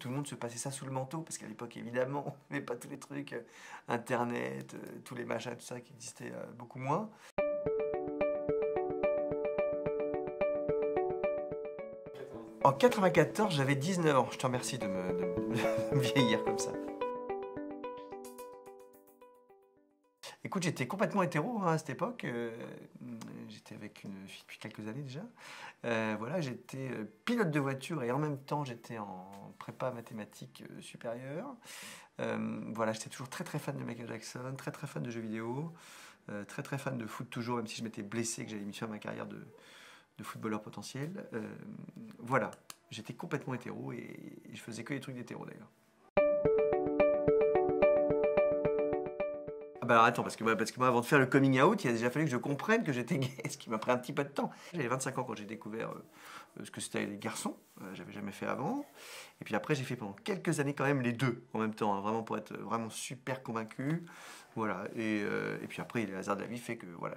tout le monde se passait ça sous le manteau, parce qu'à l'époque, évidemment, on n'avait pas tous les trucs, Internet, tous les machins, tout ça qui existait beaucoup moins. En 94, j'avais 19 ans. Je te remercie de me vieillir comme ça. Écoute, j'étais complètement hétéro hein, à cette époque. J'étais avec une fille depuis quelques années déjà. Voilà, j'étais pilote de voiture et en même temps j'étais en prépa mathématiques supérieure. Voilà, j'étais toujours très très fan de Michael Jackson, très très fan de jeux vidéo, très très fan de foot toujours, même si je m'étais blessé que j'allais me faire ma carrière de footballeur potentiel. Voilà, j'étais complètement hétéro et je faisais que des trucs d'hétéro d'ailleurs. Ah bah alors attends, parce que moi avant de faire le coming out, il a déjà fallu que je comprenne que j'étais gay, ce qui m'a pris un petit peu de temps. J'avais 25 ans quand j'ai découvert ce que c'était les garçons, j'avais jamais fait avant. Et puis après j'ai fait pendant quelques années quand même les deux en même temps, hein, vraiment pour être vraiment super convaincu. Voilà, et puis après le hasard de la vie fait que voilà,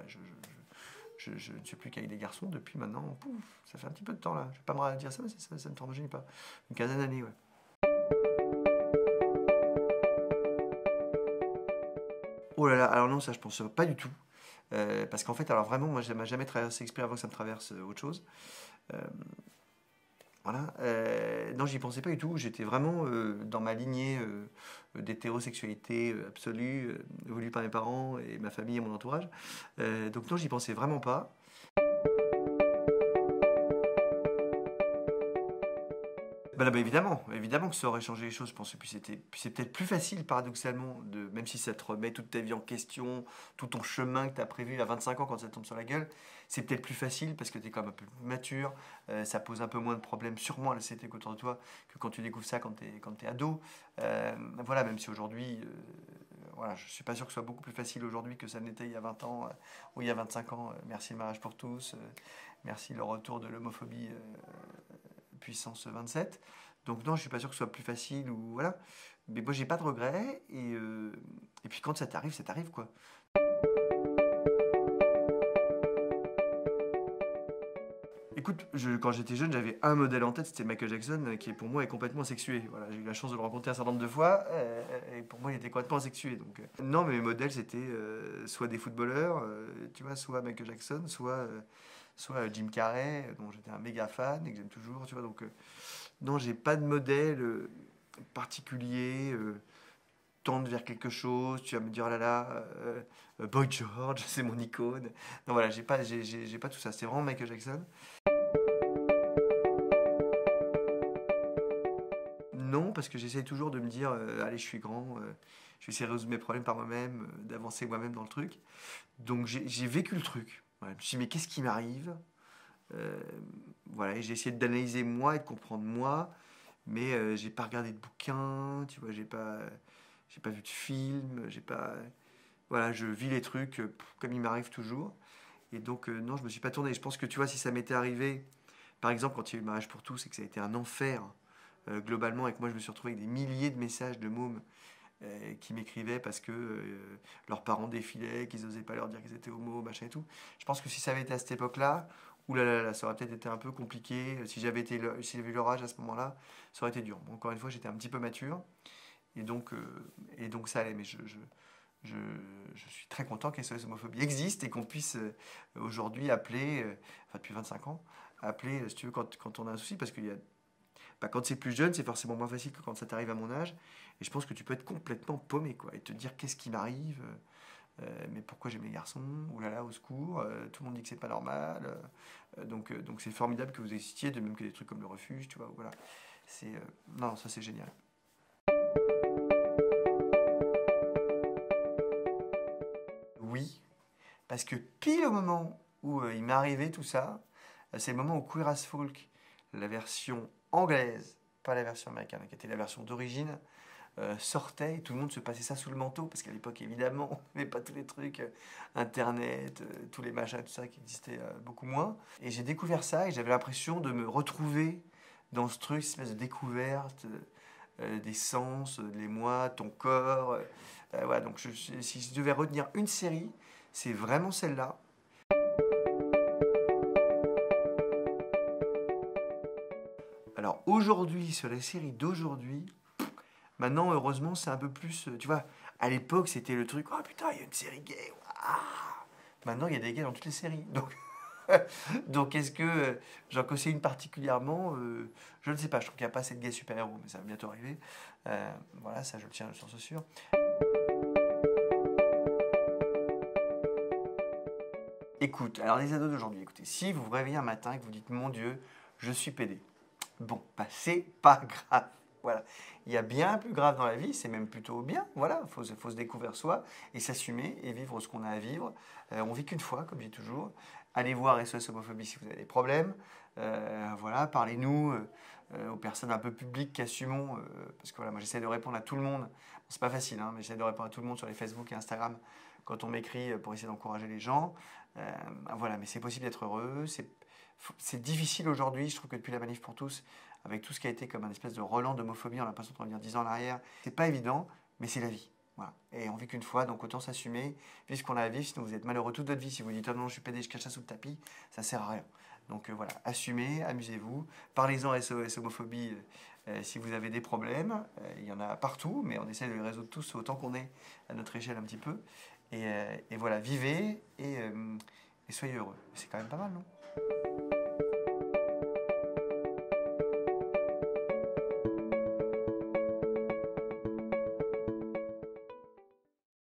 je ne suis plus qu'avec des garçons depuis maintenant, pouf, ça fait un petit peu de temps là. Je vais pas me dire ça, mais ça ne te rajeunit pas. Une quinzaine d'années, ouais. Oh là là, alors non, ça je pense pas du tout. Parce qu'en fait, alors vraiment, moi, ça m'a jamais traversé l'esprit avant que ça me traverse autre chose. Euh, voilà. Non, j'y pensais pas du tout. J'étais vraiment dans ma lignée d'hétérosexualité absolue, voulue par mes parents et ma famille et mon entourage. Donc non, j'y pensais vraiment pas. Bah, là, bah, évidemment, évidemment que ça aurait changé les choses, je pense. Et puis c'est peut-être plus facile, paradoxalement, même si ça te remet toute ta vie en question, tout ton chemin que tu as prévu à 25 ans quand ça tombe sur la gueule, c'est peut-être plus facile parce que tu es quand même un peu plus mature, ça pose un peu moins de problèmes, sûrement à la société qu'autour de toi, que quand tu découvres ça quand tu es ado. Voilà, même si aujourd'hui, voilà, je suis pas sûr que ce soit beaucoup plus facile aujourd'hui que ça n'était il y a 20 ans ou il y a 25 ans. Merci le mariage pour tous, merci le retour de l'homophobie puissance 27. Donc non, je suis pas sûr que ce soit plus facile ou voilà. Mais moi, j'ai pas de regrets et puis quand ça t'arrive quoi. Écoute, quand j'étais jeune, j'avais un modèle en tête, c'était Michael Jackson, qui pour moi est complètement asexué. Voilà, j'ai eu la chance de le rencontrer un certain nombre de fois, et pour moi il était complètement asexué. Donc, non, mais mes modèles c'était soit des footballeurs, tu vois, soit Michael Jackson, soit Jim Carrey, dont j'étais un méga fan et que j'aime toujours, tu vois. Donc, non, j'ai pas de modèle particulier, tendre vers quelque chose, tu vas me dire, oh là là, Boy George, c'est mon icône. Non, voilà, j'ai pas tout ça, c'est vraiment Michael Jackson. Non, parce que j'essaie toujours de me dire, allez, je suis grand, je vais essayer de résoudre mes problèmes par moi-même, d'avancer moi-même dans le truc. Donc j'ai vécu le truc. Voilà, je me suis dit, mais qu'est-ce qui m'arrive? Euh, voilà, et j'ai essayé d'analyser moi et de comprendre moi, mais j'ai pas regardé de bouquins, tu vois, j'ai pas vu de film, j'ai pas. Voilà, je vis les trucs comme il m'arrive toujours. Et donc, non, je me suis pas tourné. Je pense que tu vois, si ça m'était arrivé, par exemple, quand il y a eu le mariage pour tous et que ça a été un enfer, globalement, et que moi je me suis retrouvé avec des milliers de messages de mômes qui m'écrivaient parce que leurs parents défilaient, qu'ils n'osaient pas leur dire qu'ils étaient homo, machin et tout. Je pense que si ça avait été à cette époque-là, oulala, ça aurait peut-être été un peu compliqué. Si j'avais eu leur âge à ce moment-là, ça aurait été dur. Bon, encore une fois, j'étais un petit peu mature et donc ça allait. Mais je, je suis très content que SOS Homophobie existe et qu'on puisse aujourd'hui appeler, enfin depuis 25 ans, appeler, si tu veux, quand on a un souci, parce qu'il y a bah, quand c'est plus jeune, c'est forcément moins facile que quand ça t'arrive à mon âge. Et je pense que tu peux être complètement paumé, quoi, et te dire qu'est-ce qui m'arrive, mais pourquoi j'ai mes garçons, oh là là, au secours, tout le monde dit que c'est pas normal. Donc c'est formidable que vous existiez, de même que des trucs comme le refuge, tu vois, voilà. C'est, non, ça c'est génial. Oui, parce que pile au moment où il m'est arrivé tout ça, c'est le moment où Queer as Folk, la version anglaise, pas la version américaine, qui était la version d'origine, sortait et tout le monde se passait ça sous le manteau parce qu'à l'époque évidemment on n'avait pas tous les trucs internet, tous les machins, tout ça qui existait beaucoup moins. Et j'ai découvert ça et j'avais l'impression de me retrouver dans ce truc, cette espèce de découverte des sens, les moi, ton corps. Voilà, donc si je devais retenir une série, c'est vraiment celle-là. Alors aujourd'hui, sur les séries d'aujourd'hui, maintenant, heureusement, c'est un peu plus. Tu vois, à l'époque, c'était le truc, oh putain, il y a une série gay. Waouh. Maintenant, il y a des gays dans toutes les séries. Donc est-ce que j'en conseille une particulièrement je ne sais pas, je trouve qu'il n'y a pas assez de gays super-héros, mais ça va bientôt arriver. Voilà, ça, je le tiens sur ce sûr. Écoute, alors les ados d'aujourd'hui, écoutez, si vous vous réveillez un matin et que vous dites, mon Dieu, je suis pédé. Bon, bah c'est pas grave. Voilà. Il y a bien plus grave dans la vie, c'est même plutôt bien. Voilà, faut se découvrir soi et s'assumer et vivre ce qu'on a à vivre. On vit qu'une fois, comme je dis toujours. Allez voir SOS Homophobie si vous avez des problèmes. Voilà, parlez-nous aux personnes un peu publiques qui assumons. Parce que voilà, moi j'essaie de répondre à tout le monde. Bon, c'est pas facile, hein, mais j'essaie de répondre à tout le monde sur les Facebook et Instagram quand on m'écrit pour essayer d'encourager les gens. Voilà, mais c'est possible d'être heureux. C'est difficile aujourd'hui, je trouve que depuis la manif pour tous, avec tout ce qui a été comme un espèce de Roland d'homophobie, on a l'impression de revenir 10 ans en arrière. C'est pas évident, mais c'est la vie. Voilà. Et on vit qu'une fois, donc autant s'assumer, vivre ce qu'on a à vivre, sinon vous êtes malheureux toute votre vie. Si vous dites, oh non, je suis pédé, je cache ça sous le tapis, ça sert à rien. Donc voilà, assumez, amusez-vous, parlez-en SOS homophobie si vous avez des problèmes. Il y en a partout, mais on essaie de les résoudre tous autant qu'on est à notre échelle un petit peu. Et voilà, vivez et soyez heureux. C'est quand même pas mal, non?